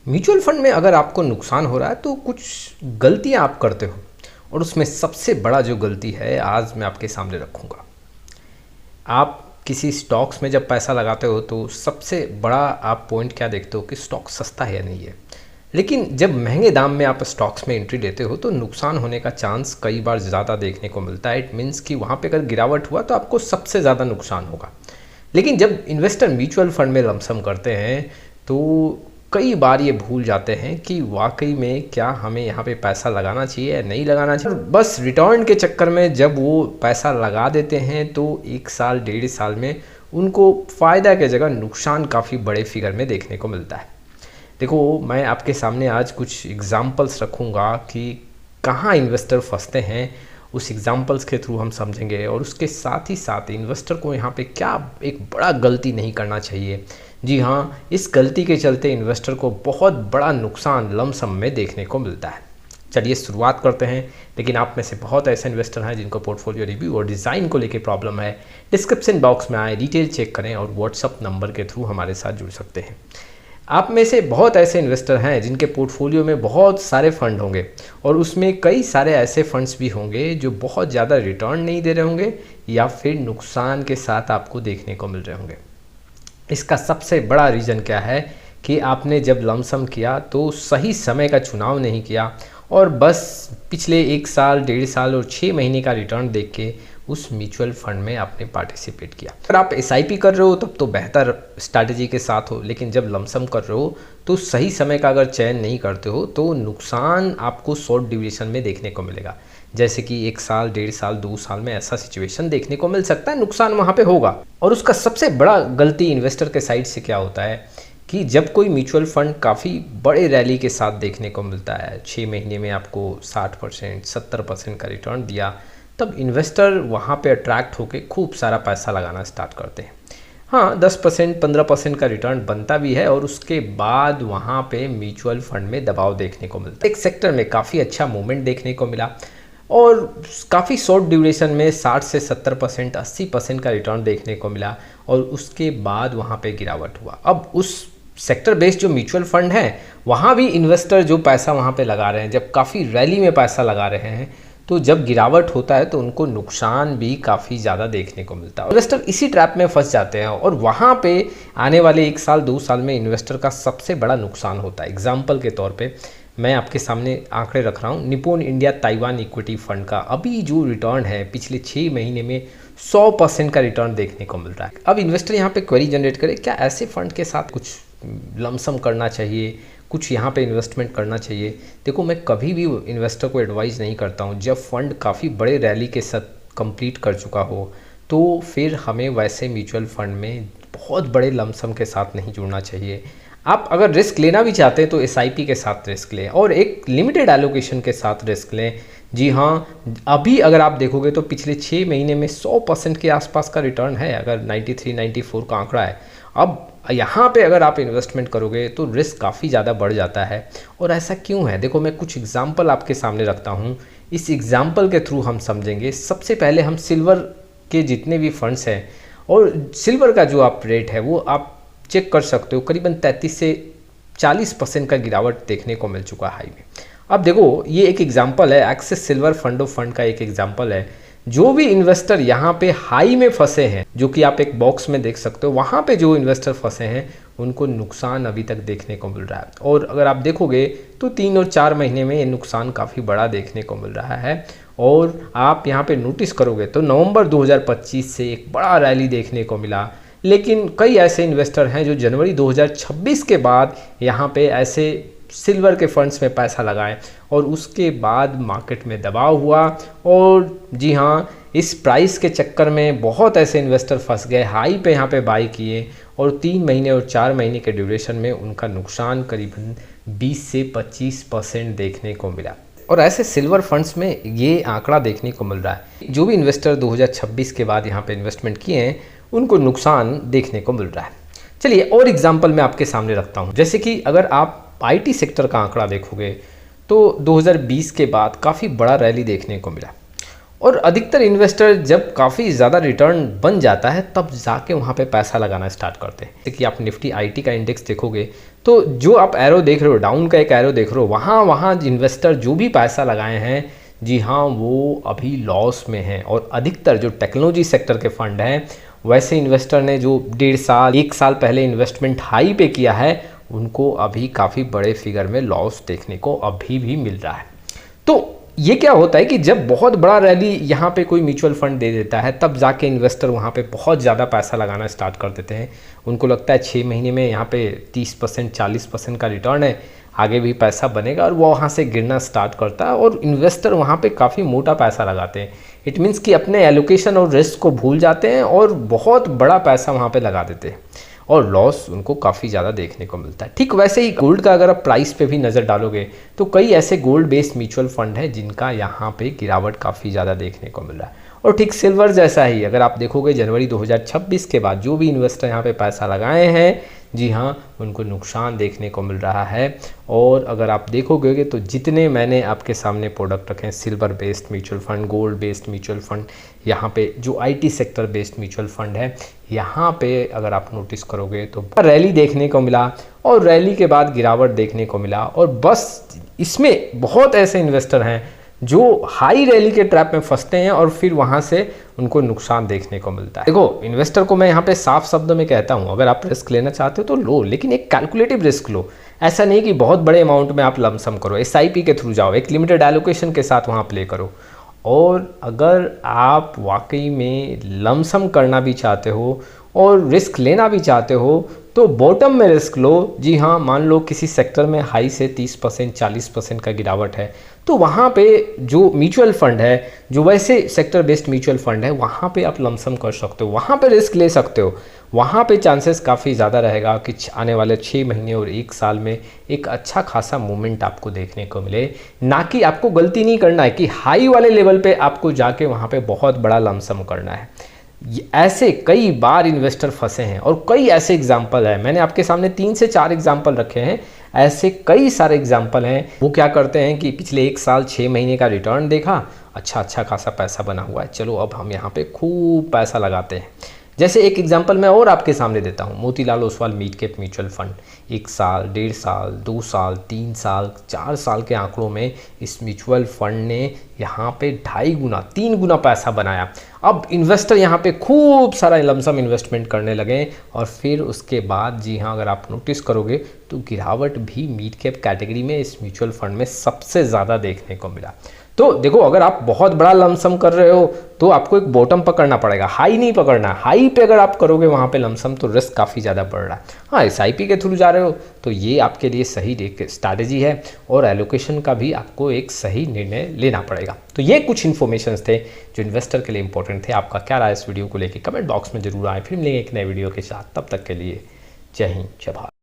Mutual fund में अगर आपको नुकसान हो रहा है तो कुछ गलतियां आप करते हो और उसमें सबसे बड़ा जो गलती है आज मैं आपके सामने रखूंगा। आप किसी स्टॉक्स में जब पैसा लगाते हो तो सबसे बड़ा आप पॉइंट क्या देखते हो कि स्टॉक सस्ता है या नहीं है। लेकिन जब महंगे दाम में आप स्टॉक्स में एंट्री लेते हो तो नुकसान होने का चांस कई बार ज़्यादा देखने को मिलता है। इट मीन्स कि वहाँ पे अगर गिरावट हुआ तो आपको सबसे ज़्यादा नुकसान होगा। लेकिन जब इन्वेस्टर म्यूचुअल फंड में लमसम करते हैं तो कई बार ये भूल जाते हैं कि वाकई में क्या हमें यहाँ पे पैसा लगाना चाहिए या नहीं लगाना चाहिए। बस रिटर्न के चक्कर में जब वो पैसा लगा देते हैं तो 1 साल 1.5 साल में उनको फ़ायदा की जगह नुकसान काफ़ी बड़े फिगर में देखने को मिलता है। देखो, मैं आपके सामने आज कुछ एग्जाम्पल्स रखूँगा कि कहाँ इन्वेस्टर फंसते हैं। उस एग्जाम्पल्स के थ्रू हम समझेंगे और उसके साथ ही साथ इन्वेस्टर को यहाँ पे क्या एक बड़ा गलती नहीं करना चाहिए। जी हाँ, इस गलती के चलते इन्वेस्टर को बहुत बड़ा नुकसान लमसम में देखने को मिलता है। चलिए शुरुआत करते हैं। लेकिन आप में से बहुत ऐसे इन्वेस्टर हैं जिनको पोर्टफोलियो रिव्यू और डिज़ाइन को लेकर प्रॉब्लम है। डिस्क्रिप्शन बॉक्स में आए, डिटेल चेक करें और व्हाट्सअप नंबर के थ्रू हमारे साथ जुड़ सकते हैं। आप में से बहुत ऐसे इन्वेस्टर हैं जिनके पोर्टफोलियो में बहुत सारे फंड होंगे और उसमें कई सारे ऐसे फंड्स भी होंगे जो बहुत ज़्यादा रिटर्न नहीं दे रहे होंगे या फिर नुकसान के साथ आपको देखने को मिल रहे होंगे। इसका सबसे बड़ा रीज़न क्या है कि आपने जब लमसम किया तो सही समय का चुनाव नहीं किया और बस पिछले 1 साल 1.5 साल और 6 महीने का रिटर्न देख के उस म्यूचुअल फंड में आपने पार्टिसिपेट किया। अगर आप एसआईपी कर रहे हो तब तो बेहतर स्ट्रैटेजी के साथ हो, लेकिन जब लमसम कर रहे हो तो सही समय का अगर चयन नहीं करते हो तो नुकसान आपको शॉर्ट ड्यूरेशन में देखने को मिलेगा। जैसे कि 1 साल 1.5 साल 2 साल में ऐसा सिचुएशन देखने को मिल सकता है, नुकसान वहाँ पे होगा। और उसका सबसे बड़ा गलती इन्वेस्टर के साइड से क्या होता है कि जब कोई म्यूचुअल फंड काफ़ी बड़े रैली के साथ देखने को मिलता है, 6 महीने में आपको 60% 70% का रिटर्न दिया, तब इन्वेस्टर वहाँ पे अट्रैक्ट होकर खूब सारा पैसा लगाना स्टार्ट करते हैं। हाँ, 10% 15% का रिटर्न बनता भी है और उसके बाद वहाँ पे म्यूचुअल फंड में दबाव देखने को मिलता है। एक सेक्टर में काफ़ी अच्छा मूवमेंट देखने को मिला और काफ़ी शॉर्ट ड्यूरेशन में 60 से 70% 80% का रिटर्न देखने को मिला और उसके बाद वहाँ पे गिरावट हुआ। अब उस सेक्टर बेस्ड जो म्यूचुअल फंड है वहाँ भी इन्वेस्टर जो पैसा वहाँ पे लगा रहे हैं, जब काफ़ी रैली में पैसा लगा रहे हैं तो जब गिरावट होता है तो उनको नुकसान भी काफ़ी ज़्यादा देखने को मिलता है। इन्वेस्टर इसी ट्रैप में फंस जाते हैं और वहाँ पे आने वाले 1 साल 2 साल में इन्वेस्टर का सबसे बड़ा नुकसान होता है। एग्जाम्पल के तौर पे मैं आपके सामने आंकड़े रख रहा हूँ। Nippon India Taiwan equity fund का अभी जो रिटर्न है पिछले 6 महीने में 100% का रिटर्न देखने को मिल रहा है। अब इन्वेस्टर यहाँ पे क्वेरी जनरेट करे, क्या ऐसे फंड के साथ कुछ लमसम करना चाहिए, कुछ यहाँ पे इन्वेस्टमेंट करना चाहिए। देखो, मैं कभी भी इन्वेस्टर को एडवाइस नहीं करता हूँ जब फंड काफ़ी बड़े रैली के साथ कंप्लीट कर चुका हो तो फिर हमें वैसे म्यूचुअल फंड में बहुत बड़े लमसम के साथ नहीं जुड़ना चाहिए। आप अगर रिस्क लेना भी चाहते हैं तो एसआईपी के साथ रिस्क लें और एक लिमिटेड एलोकेशन के साथ रिस्क लें। जी हाँ, अभी अगर आप देखोगे तो पिछले 6 महीने में 100% के आसपास का रिटर्न है, अगर 93 94 का आंकड़ा है। अब यहाँ पे अगर आप इन्वेस्टमेंट करोगे तो रिस्क काफ़ी ज़्यादा बढ़ जाता है। और ऐसा क्यों है, देखो मैं कुछ एग्जांपल आपके सामने रखता हूँ। इस एग्जांपल के थ्रू हम समझेंगे। सबसे पहले हम सिल्वर के जितने भी फंड्स हैं और सिल्वर का जो आप रेट है वो आप चेक कर सकते हो, करीबन 33 से 40% का गिरावट देखने को मिल चुका है हाई में। अब देखो, ये एक एग्जांपल है, axis silver fund of fund का एक एग्जांपल है। जो भी इन्वेस्टर यहाँ पे हाई में फंसे हैं, जो कि आप एक बॉक्स में देख सकते हो, वहाँ पे जो इन्वेस्टर फंसे हैं उनको नुकसान अभी तक देखने को मिल रहा है। और अगर आप देखोगे तो 3 और 4 महीने में ये नुकसान काफ़ी बड़ा देखने को मिल रहा है। और आप यहाँ पे नोटिस करोगे तो नवंबर 2025 से एक बड़ा रैली देखने को मिला, लेकिन कई ऐसे इन्वेस्टर हैं जो जनवरी 2026 के बाद यहाँ पे ऐसे सिल्वर के फंड्स में पैसा लगाएं और उसके बाद मार्केट में दबाव हुआ। और जी हाँ, इस प्राइस के चक्कर में बहुत ऐसे इन्वेस्टर फंस गए, हाई पे यहाँ पे बाई किए और 3 महीने और 4 महीने के ड्यूरेशन में उनका नुकसान करीबन 20 से 25% देखने को मिला। और ऐसे सिल्वर फंड्स में ये आंकड़ा देखने को मिल रहा है, जो भी इन्वेस्टर 2026 के बाद यहाँ पे इन्वेस्टमेंट किए हैं उनको नुकसान देखने को मिल रहा है। चलिए और एग्जांपल मैं आपके सामने रखता हूँ। जैसे कि अगर आप आईटी सेक्टर का आंकड़ा देखोगे तो 2020 के बाद काफ़ी बड़ा रैली देखने को मिला और अधिकतर इन्वेस्टर जब काफ़ी ज़्यादा रिटर्न बन जाता है तब जाके वहाँ पे पैसा लगाना स्टार्ट करते हैं। जैसे कि आप निफ्टी आईटी का इंडेक्स देखोगे तो जो आप एरो देख रहे हो, डाउन का एक एरो देख रहे हो, वहाँ इन्वेस्टर जो भी पैसा लगाए हैं, जी हाँ, वो अभी लॉस में हैं। और अधिकतर जो टेक्नोलॉजी सेक्टर के फंड हैं, वैसे इन्वेस्टर ने जो 1.5 साल 1 साल पहले इन्वेस्टमेंट हाई पे किया है, उनको अभी काफ़ी बड़े फिगर में लॉस देखने को अभी भी मिल रहा है। तो ये क्या होता है कि जब बहुत बड़ा रैली यहाँ पे कोई म्यूचुअल फंड दे देता है, तब जाके इन्वेस्टर वहाँ पे बहुत ज़्यादा पैसा लगाना स्टार्ट कर देते हैं। उनको लगता है 6 महीने में यहाँ पे 30% 40% का रिटर्न है, आगे भी पैसा बनेगा, और वो वहाँ से गिरना स्टार्ट करता है और इन्वेस्टर वहाँ पे काफ़ी मोटा पैसा लगाते हैं। इट मीन्स कि अपने एलोकेशन और रिस्क को भूल जाते हैं और बहुत बड़ा पैसा वहाँ पे लगा देते हैं और लॉस उनको काफ़ी ज़्यादा देखने को मिलता है। ठीक वैसे ही गोल्ड का अगर आप प्राइस पे भी नज़र डालोगे तो कई ऐसे गोल्ड बेस्ड म्यूचुअल फंड हैं जिनका यहाँ पे गिरावट काफ़ी ज़्यादा देखने को मिल रहा है। और ठीक सिल्वर जैसा ही अगर आप देखोगे जनवरी 2026 के बाद जो भी इन्वेस्टर यहाँ पे पैसा लगाए हैं, जी हाँ, उनको नुकसान देखने को मिल रहा है। और अगर आप देखोगे तो जितने मैंने आपके सामने प्रोडक्ट रखे हैं, silver based mutual fund, gold based mutual fund, यहाँ पे जो IT sector based mutual fund है, यहाँ पे अगर आप नोटिस करोगे तो रैली देखने को मिला और रैली के बाद गिरावट देखने को मिला। और बस इसमें बहुत ऐसे इन्वेस्टर हैं जो हाई रैली के ट्रैप में फंसते हैं और फिर वहाँ से उनको नुकसान देखने को मिलता है। देखो, इन्वेस्टर को मैं यहाँ पे साफ शब्दों में कहता हूँ, अगर आप रिस्क लेना चाहते हो तो लो, लेकिन एक कैलकुलेटिव रिस्क लो। ऐसा नहीं कि बहुत बड़े अमाउंट में आप लमसम करो, SIP के थ्रू जाओ, एक लिमिटेड एलोकेशन के साथ वहाँ प्ले करो। और अगर आप वाकई में लमसम करना भी चाहते हो और रिस्क लेना भी चाहते हो तो बॉटम में रिस्क लो। जी हाँ, मान लो किसी सेक्टर में हाई से 30% 40% का गिरावट है, तो वहाँ पे जो म्यूचुअल फंड है, जो वैसे सेक्टर बेस्ड म्यूचुअल फंड है, वहाँ पे आप लमसम कर सकते हो, वहाँ पे रिस्क ले सकते हो। वहाँ पे चांसेस काफ़ी ज़्यादा रहेगा कि आने वाले 6 महीने और 1 साल में एक अच्छा खासा मूवमेंट आपको देखने को मिले। ना कि आपको गलती नहीं करना है कि हाई वाले लेवल पे आपको जाके वहाँ पे बहुत बड़ा लमसम करना है। ऐसे कई बार इन्वेस्टर फंसे हैं और कई ऐसे एग्जाम्पल है, मैंने आपके सामने 3 से 4 एग्जाम्पल रखे हैं। ऐसे कई सारे एग्जाम्पल हैं। वो क्या करते हैं कि पिछले 1 साल 6 महीने का रिटर्न देखा, अच्छा खासा पैसा बना हुआ है, चलो अब हम यहाँ पे खूब पैसा लगाते हैं। जैसे एक एग्जांपल मैं और आपके सामने देता हूँ, Motilal Oswal mid cap mutual fund 1 साल 1.5 साल 2 साल 3 साल 4 साल के आंकड़ों में इस म्यूचुअल फंड ने यहाँ पे 2.5 गुना 3 गुना पैसा बनाया। अब इन्वेस्टर यहाँ पे खूब सारा लमसम इन्वेस्टमेंट करने लगे और फिर उसके बाद जी हाँ, अगर आप नोटिस करोगे तो गिरावट भी मिड कैप कैटेगरी में इस म्यूचुअल फंड में सबसे ज़्यादा देखने को मिला। तो देखो, अगर आप बहुत बड़ा लमसम कर रहे हो तो आपको एक बॉटम पकड़ना पड़ेगा, हाई नहीं पकड़ना। हाई पे अगर आप करोगे वहाँ पे लमसम तो रिस्क काफ़ी ज़्यादा बढ़ रहा है। हाँ, SIP के थ्रू जा रहे हो तो ये आपके लिए सही एक स्ट्रैटेजी है और एलोकेशन का भी आपको एक सही निर्णय लेना पड़ेगा। तो ये कुछ इन्फॉर्मेशंस थे जो इन्वेस्टर के लिए इंपॉर्टेंट थे। आपका क्या राय इस वीडियो को लेकर कमेंट बॉक्स में जरूर आए। फिर मिलेंगे एक नए वीडियो के साथ, तब तक के लिए जय हिंद जय भारत।